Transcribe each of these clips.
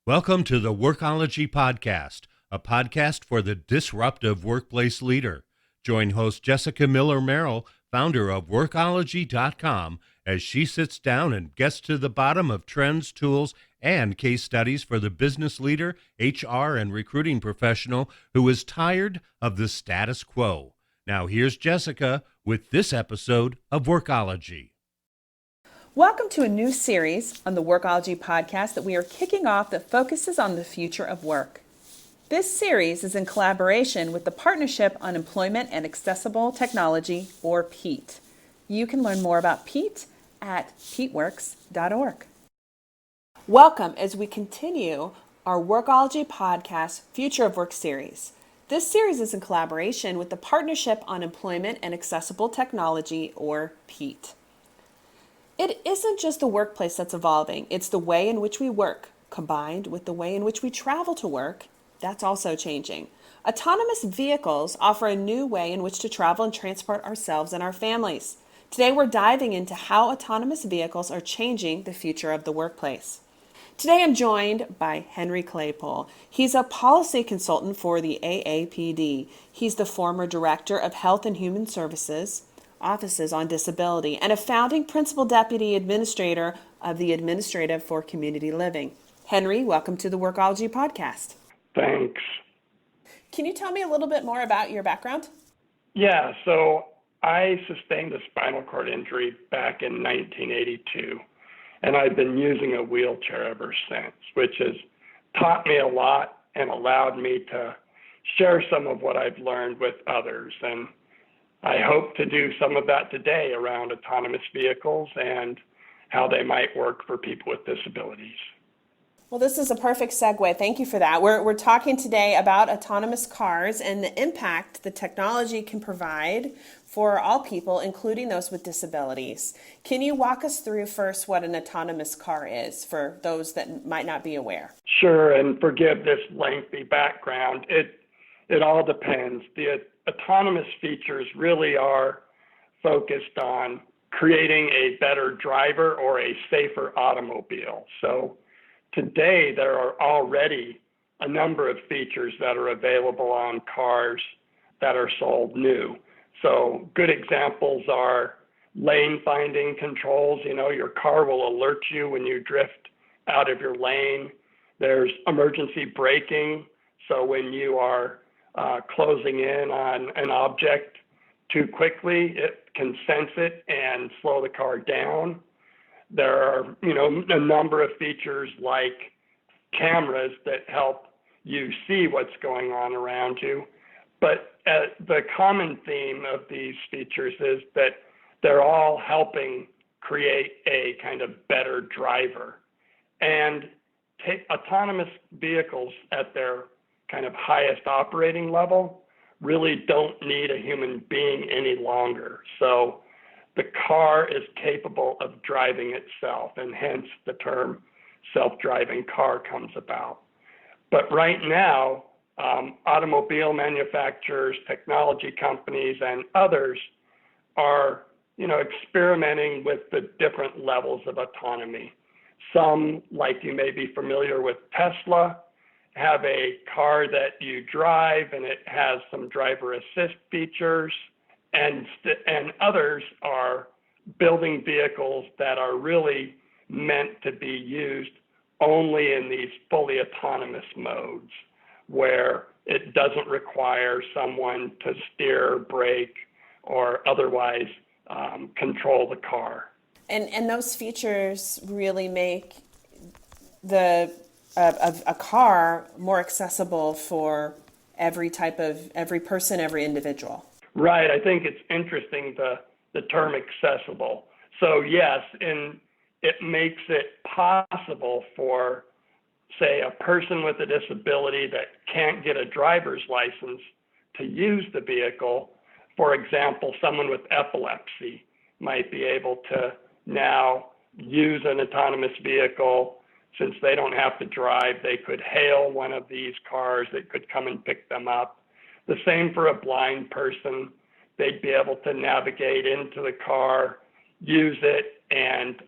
Welcome to the Workology Podcast, a podcast for the disruptive workplace leader. Join host Jessica Miller-Merrill, founder of Workology.com, as she sits down and gets to the bottom of trends, tools, and case studies for the business leader, HR, and recruiting professional who is tired of the status quo. Now here's Jessica with this episode of Workology. Welcome to a new series on the Workology podcast that we are kicking off that focuses on the future of work. This series is in collaboration with the Partnership on Employment and Accessible Technology, or PEAT. You can learn more about PEAT at peatworks.org. Welcome as we continue our Workology podcast Future of Work series. This series is in collaboration with the Partnership on Employment and Accessible Technology, or PEAT. It isn't just the workplace that's evolving, it's the way in which we work, combined with the way in which we travel to work, that's also changing. Autonomous vehicles offer a new way in which to travel and transport ourselves and our families. Today we're diving into how autonomous vehicles are changing the future of the workplace. Today I'm joined by Henry Claypool. He's a policy consultant for the AAPD. He's the former Director of Health and Human Services, Offices on Disability, and a founding Principal Deputy Administrator of the Administrative for Community Living. Henry, welcome to the Workology Podcast. Thanks. Can you tell me a little bit more about your background? Yeah, so I sustained a spinal cord injury back in 1982, and I've been using a wheelchair ever since, which has taught me a lot and allowed me to share some of what I've learned with others. And I hope to do some of that today around autonomous vehicles and how they might work for people with disabilities. Well, this is a perfect segue. Thank you for that. We're talking today about autonomous cars and the impact the technology can provide for all people, including those with disabilities. Can you walk us through first what an autonomous car is for those that might not be aware? Sure, and forgive this lengthy background. It all depends. The autonomous features really are focused on creating a better driver or a safer automobile. So today there are already a number of features that are available on cars that are sold new. So good examples are lane finding controls. Your car will alert you when you drift out of your lane. There's emergency braking. So when you are closing in on an object too quickly, it can sense it and slow the car down. There are, a number of features like cameras that help you see what's going on around you. But the common theme of these features is that they're all helping create a kind of better driver. And autonomous vehicles at their kind of highest operating level really don't need a human being any longer. So the car is capable of driving itself, and hence the term self-driving car comes about. But right now, automobile manufacturers, technology companies, and others are, experimenting with the different levels of autonomy. Some, like you may be familiar with Tesla, have a car that you drive and it has some driver assist features, and others are building vehicles that are really meant to be used only in these fully autonomous modes where it doesn't require someone to steer, brake, or otherwise control the car. And those features really make a car more accessible for every person, every individual. Right. I think it's interesting, the term accessible. So yes, and it makes it possible for, say, a person with a disability that can't get a driver's license to use the vehicle. For example, someone with epilepsy might be able to now use an autonomous vehicle. Since they don't have to drive, they could hail one of these cars that could come and pick them up. The same for a blind person. They'd be able to navigate into the car, use it, and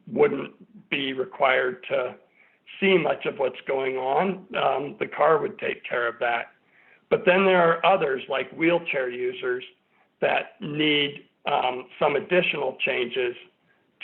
wouldn't be required to see much of what's going on. The car would take care of that. But then there are others, like wheelchair users, that need some additional changes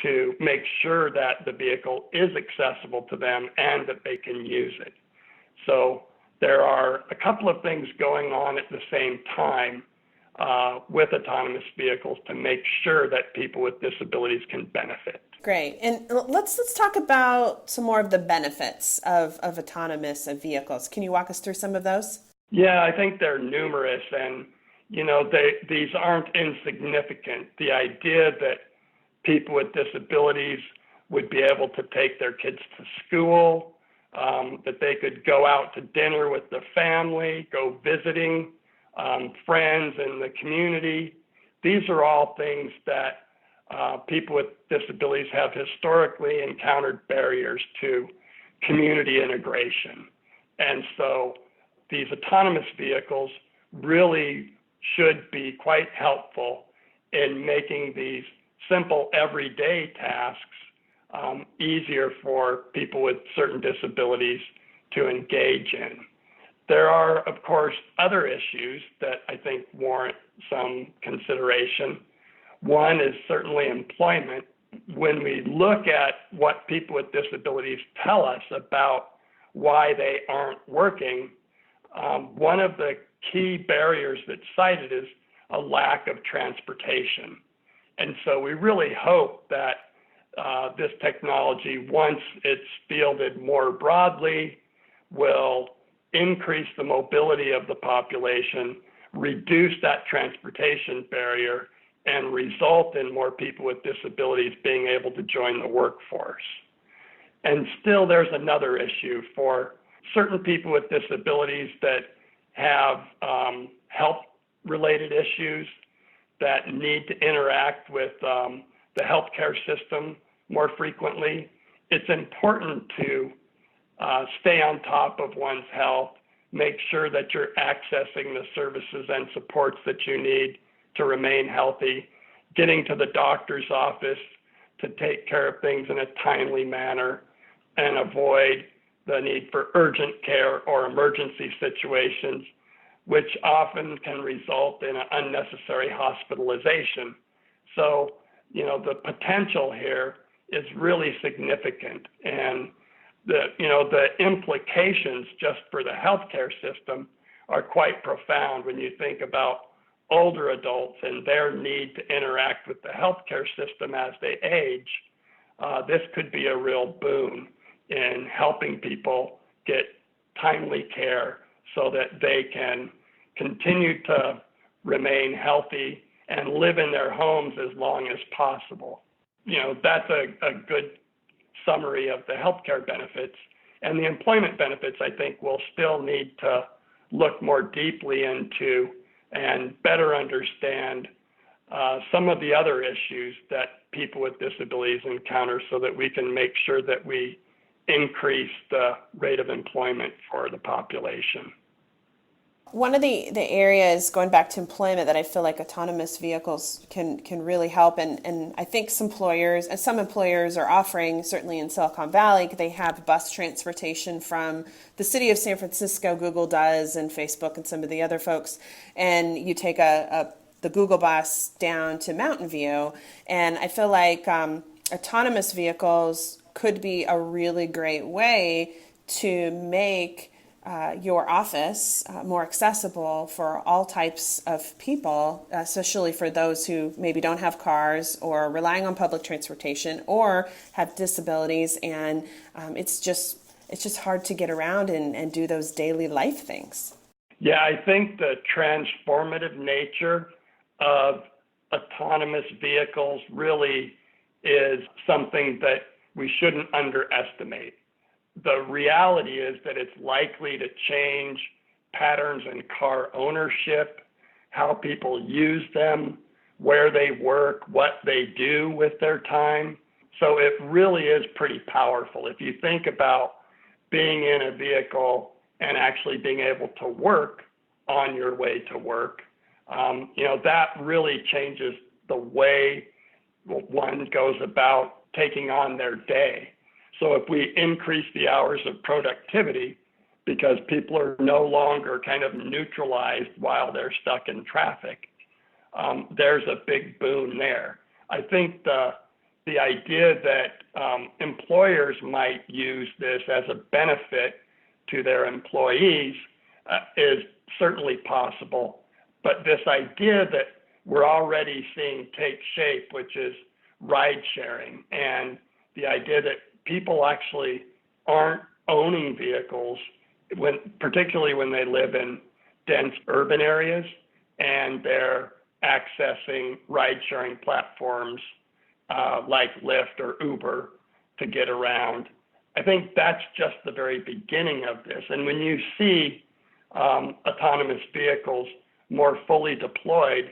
to make sure that the vehicle is accessible to them and that they can use it. So there are a couple of things going on at the same time with autonomous vehicles to make sure that people with disabilities can benefit. Great. And let's talk about some more of the benefits of autonomous vehicles. Can you walk us through some of those? Yeah, I think they're numerous, and these aren't insignificant. The idea that people with disabilities would be able to take their kids to school, that they could go out to dinner with their family, go visiting friends in the community. These are all things that people with disabilities have historically encountered barriers to community integration. And so these autonomous vehicles really should be quite helpful in making these simple everyday tasks easier for people with certain disabilities to engage in. There are, of course, other issues that I think warrant some consideration. One is certainly employment. When we look at what people with disabilities tell us about why they aren't working, one of the key barriers that's cited is a lack of transportation. And so we really hope that this technology, once it's fielded more broadly, will increase the mobility of the population, reduce that transportation barrier, and result in more people with disabilities being able to join the workforce. And still, there's another issue for certain people with disabilities that have health-related issues that need to interact with the healthcare system more frequently. It's important to stay on top of one's health, make sure that you're accessing the services and supports that you need to remain healthy, getting to the doctor's office to take care of things in a timely manner and avoid the need for urgent care or emergency situations, which often can result in an unnecessary hospitalization. So, the potential here is really significant, and the implications just for the healthcare system are quite profound when you think about older adults and their need to interact with the healthcare system as they age. This could be a real boon in helping people get timely care so that they can continue to remain healthy and live in their homes as long as possible. That's a good summary of the healthcare benefits. And the employment benefits, I think, we'll still need to look more deeply into and better understand some of the other issues that people with disabilities encounter so that we can make sure that we increase the rate of employment for the population. One of the areas, going back to employment, that I feel like autonomous vehicles can really help, and I think some employers are offering, certainly in Silicon Valley, they have bus transportation from the city of San Francisco, Google does, and Facebook and some of the other folks, and you take the Google bus down to Mountain View, and I feel like autonomous vehicles could be a really great way to make your office more accessible for all types of people, especially for those who maybe don't have cars or relying on public transportation or have disabilities, and it's just hard to get around and do those daily life things. Yeah, I think the transformative nature of autonomous vehicles really is something that we shouldn't underestimate. The reality is that it's likely to change patterns in car ownership, how people use them, where they work, what they do with their time. So it really is pretty powerful. If you think about being in a vehicle and actually being able to work on your way to work, that really changes the way one goes about taking on their day. So if we increase the hours of productivity because people are no longer kind of neutralized while they're stuck in traffic, there's a big boon there. I think the idea that employers might use this as a benefit to their employees is certainly possible. But this idea that we're already seeing take shape, which is ride sharing, and the idea that people actually aren't owning vehicles, particularly when they live in dense urban areas and they're accessing ride sharing platforms like Lyft or Uber to get around. I think that's just the very beginning of this. And when you see autonomous vehicles more fully deployed,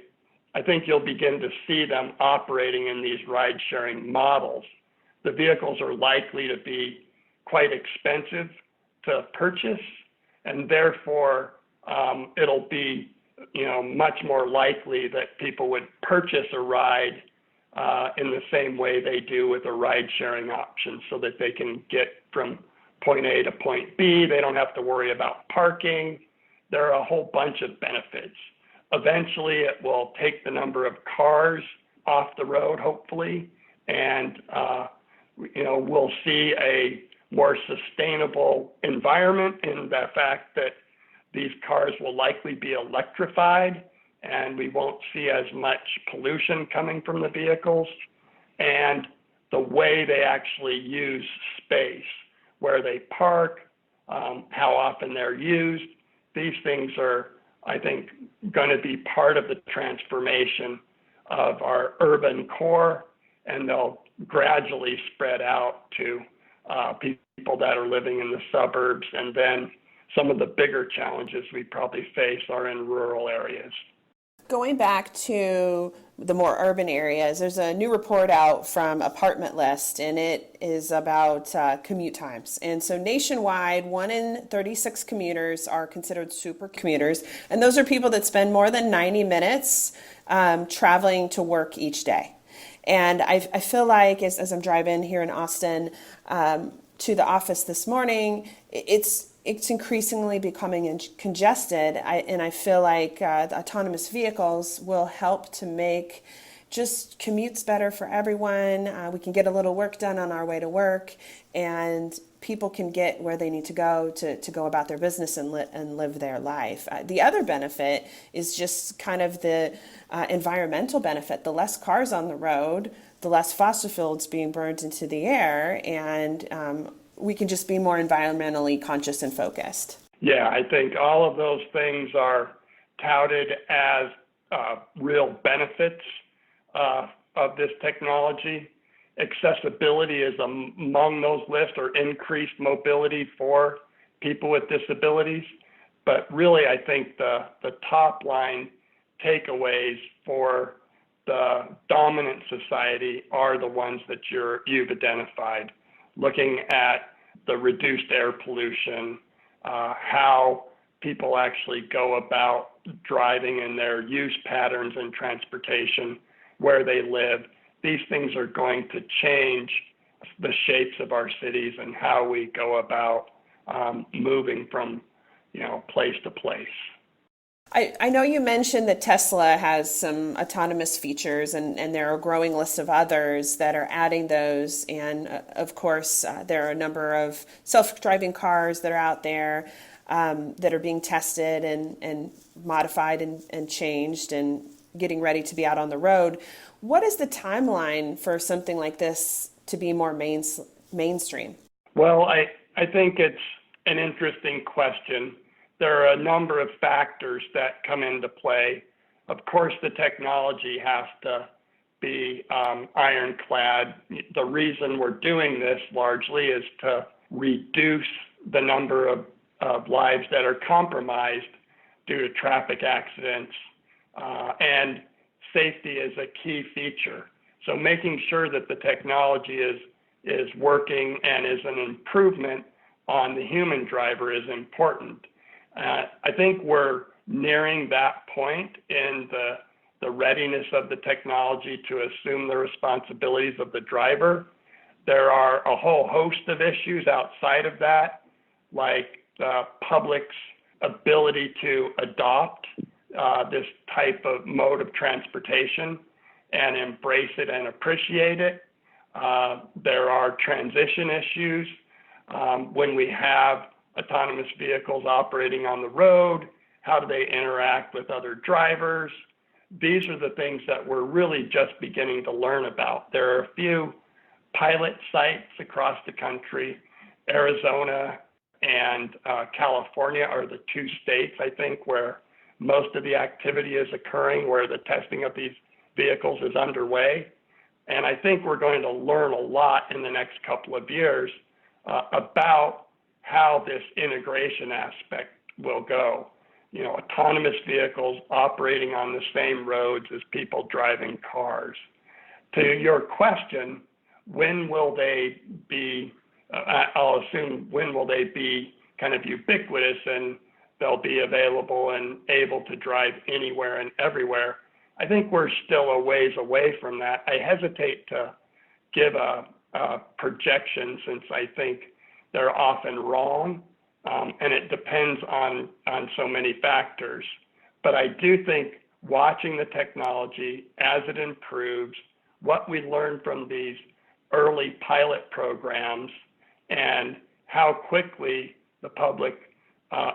I think you'll begin to see them operating in these ride-sharing models. The vehicles are likely to be quite expensive to purchase, and therefore it'll be, much more likely that people would purchase a ride in the same way they do with a ride-sharing option, so that they can get from point A to point B. They don't have to worry about parking. There are a whole bunch of benefits. Eventually, it will take the number of cars off the road, hopefully, and we'll see a more sustainable environment in the fact that these cars will likely be electrified, and we won't see as much pollution coming from the vehicles. And the way they actually use space, where they park, how often they're used, these things are, I think, going to be part of the transformation of our urban core, and they'll gradually spread out to people that are living in the suburbs. And then some of the bigger challenges we probably face are in rural areas. Going back to the more urban areas, there's a new report out from Apartment List, and it is about commute times. And so nationwide, 1 in 36 commuters are considered super commuters, and those are people that spend more than 90 minutes traveling to work each day. And I feel like as I'm driving here in Austin to the office this morning, it's increasingly becoming congested, and I feel like the autonomous vehicles will help to make just commutes better for everyone. We can get a little work done on our way to work, and people can get where they need to go about their business and live their life. The other benefit is just kind of the environmental benefit. The less cars on the road, the less fossil fuels being burned into the air, and we can just be more environmentally conscious and focused. Yeah, I think all of those things are touted as real benefits of this technology. Accessibility is among those lists, or increased mobility for people with disabilities. But really, I think the top line takeaways for the dominant society are the ones that you've identified. Looking at the reduced air pollution, how people actually go about driving in their use patterns and transportation, where they live. These things are going to change the shapes of our cities and how we go about moving from, place to place. I know you mentioned that Tesla has some autonomous features, and there are a growing list of others that are adding those. And of course, there are a number of self-driving cars that are out there that are being tested and modified and changed and getting ready to be out on the road. What is the timeline for something like this to be more mainstream? Well, I think it's an interesting question. There are a number of factors that come into play. Of course, the technology has to be ironclad. The reason we're doing this largely is to reduce the number of lives that are compromised due to traffic accidents, and safety is a key feature. So making sure that the technology is working and is an improvement on the human driver is important. I think we're nearing that point in the readiness of the technology to assume the responsibilities of the driver. There are a whole host of issues outside of that, like the public's ability to adopt this type of mode of transportation and embrace it and appreciate it. There are transition issues when we have autonomous vehicles operating on the road. How do they interact with other drivers? These are the things that we're really just beginning to learn about. There are a few pilot sites across the country. Arizona and California are the two states, I think, where most of the activity is occurring, where the testing of these vehicles is underway. And I think we're going to learn a lot in the next couple of years about how this integration aspect will go. You know, autonomous vehicles operating on the same roads as people driving cars. To your question, when will they be, I'll assume, when will they be kind of ubiquitous and they'll be available and able to drive anywhere and everywhere? I think we're still a ways away from that. I hesitate to give a projection since I think they're often wrong, and it depends on so many factors. But I do think watching the technology as it improves, what we learn from these early pilot programs, and how quickly the public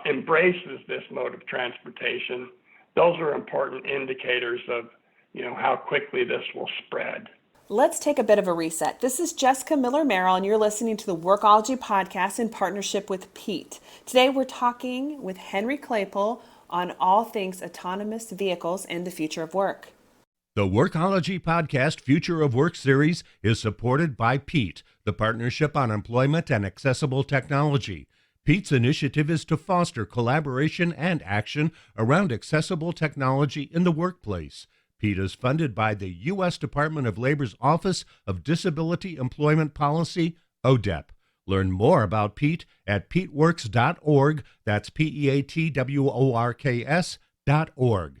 embraces this mode of transportation, those are important indicators of, you know, how quickly this will spread. Let's take a bit of a reset. This is Jessica Miller-Merrill, and you're listening to the Workology podcast in partnership with Pete. Today, we're talking with Henry Claypool on all things autonomous vehicles and the future of work. The Workology podcast Future of Work series is supported by Pete, the Partnership on Employment and Accessible Technology. Pete's initiative is to foster collaboration and action around accessible technology in the workplace. Pete is funded by the U.S. Department of Labor's Office of Disability Employment Policy, ODEP. Learn more about Pete at peteworks.org. That's PEATWORKS.org.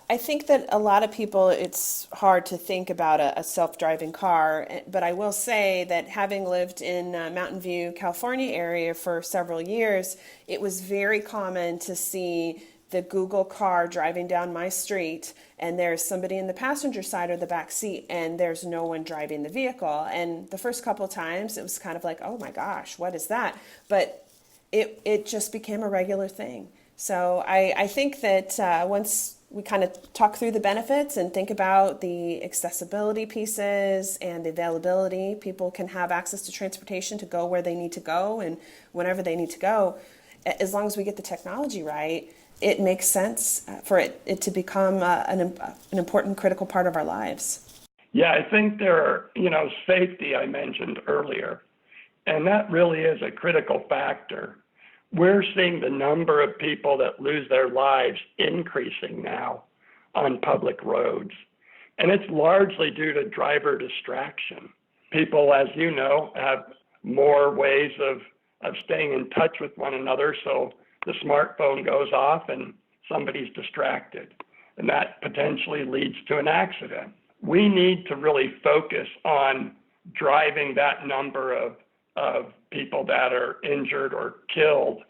I think that a lot of people, it's hard to think about a self-driving car, but I will say that having lived in Mountain View, California area for several years, it was very common to see the Google car driving down my street, and there's somebody in the passenger side or the back seat, and there's no one driving the vehicle. And the first couple of times, it was kind of like, oh my gosh, what is that? But it just became a regular thing. So I think that once we kind of talk through the benefits and think about the accessibility pieces and the availability, people can have access to transportation to go where they need to go and whenever they need to go. As long as we get the technology right, it makes sense for it to become an important, critical part of our lives. Yeah, I think there are, safety I mentioned earlier, and that really is a critical factor. We're seeing the number of people that lose their lives increasing now on public roads, and it's largely due to driver distraction. People, as you know, have more ways of staying in touch with one another, so the smartphone goes off and somebody's distracted, and that potentially leads to an accident. We need to really focus on driving that number of people that are injured or killed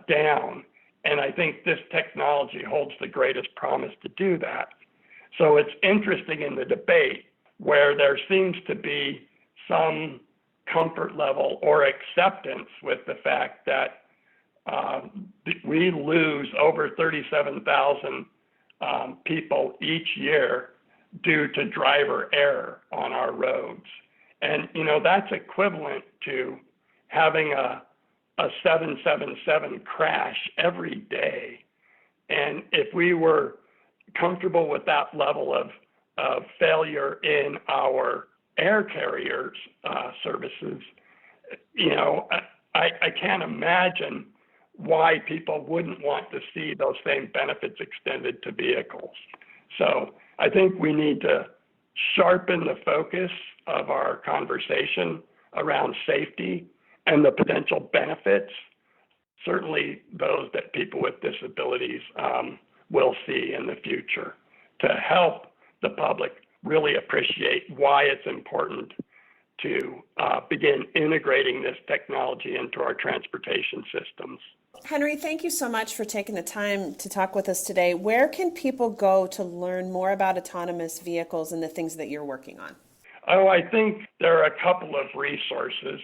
down. And I think this technology holds the greatest promise to do that. So it's interesting in the debate where there seems to be some comfort level or acceptance with the fact that we lose over 37,000 people each year due to driver error on our roads. And, that's equivalent to having a 777 crash every day. And if we were comfortable with that level of failure in our air carriers services, I can't imagine why people wouldn't want to see those same benefits extended to vehicles. So I think we need to sharpen the focus of our conversation around safety and the potential benefits, certainly those that people with disabilities will see in the future, to help the public really appreciate why it's important to begin integrating this technology into our transportation systems. Henry, thank you so much for taking the time to talk with us today. Where can people go to learn more about autonomous vehicles and the things that you're working on? Oh, I think there are a couple of resources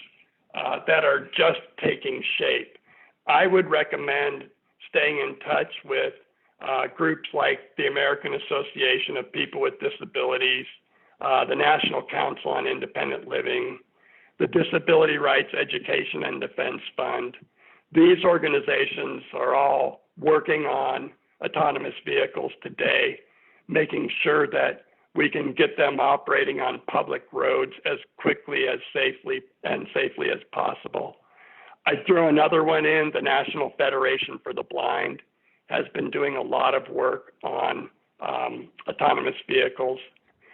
that are just taking shape. I would recommend staying in touch with groups like the American Association of People with Disabilities, the National Council on Independent Living, the Disability Rights Education and Defense Fund. These organizations are all working on autonomous vehicles today, making sure that we can get them operating on public roads as quickly, as safely as possible. I throw another one in. The National Federation for the Blind has been doing a lot of work on autonomous vehicles.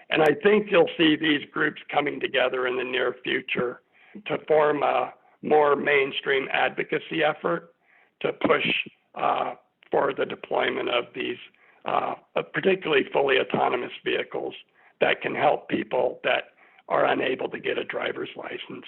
And I think you'll see these groups coming together in the near future to form a more mainstream advocacy effort to push for the deployment of these particularly fully autonomous vehicles that can help people that are unable to get a driver's license.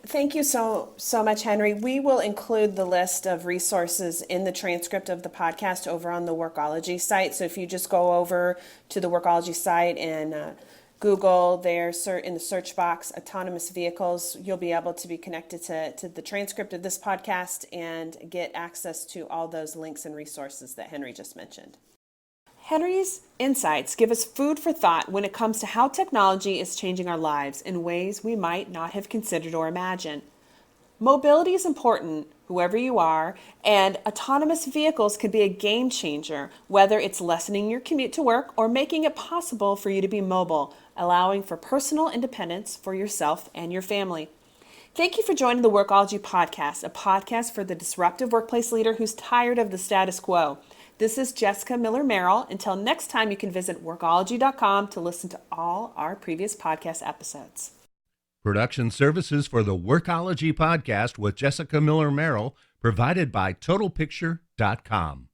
Thank you so much, Henry. We will include the list of resources in the transcript of the podcast over on the Workology site. So if you just go over to the Workology site and Google there in the search box autonomous vehicles, you'll be able to be connected to the transcript of this podcast and get access to all those links and resources that Henry just mentioned. Henry's insights give us food for thought when it comes to how technology is changing our lives in ways we might not have considered or imagined. Mobility is important, whoever you are, and autonomous vehicles could be a game changer, whether it's lessening your commute to work or making it possible for you to be mobile, allowing for personal independence for yourself and your family. Thank you for joining the Workology Podcast, a podcast for the disruptive workplace leader who's tired of the status quo. This is Jessica Miller Merrill. Until next time, you can visit workology.com to listen to all our previous podcast episodes. Production services for the Workology Podcast with Jessica Miller Merrill provided by TotalPicture.com.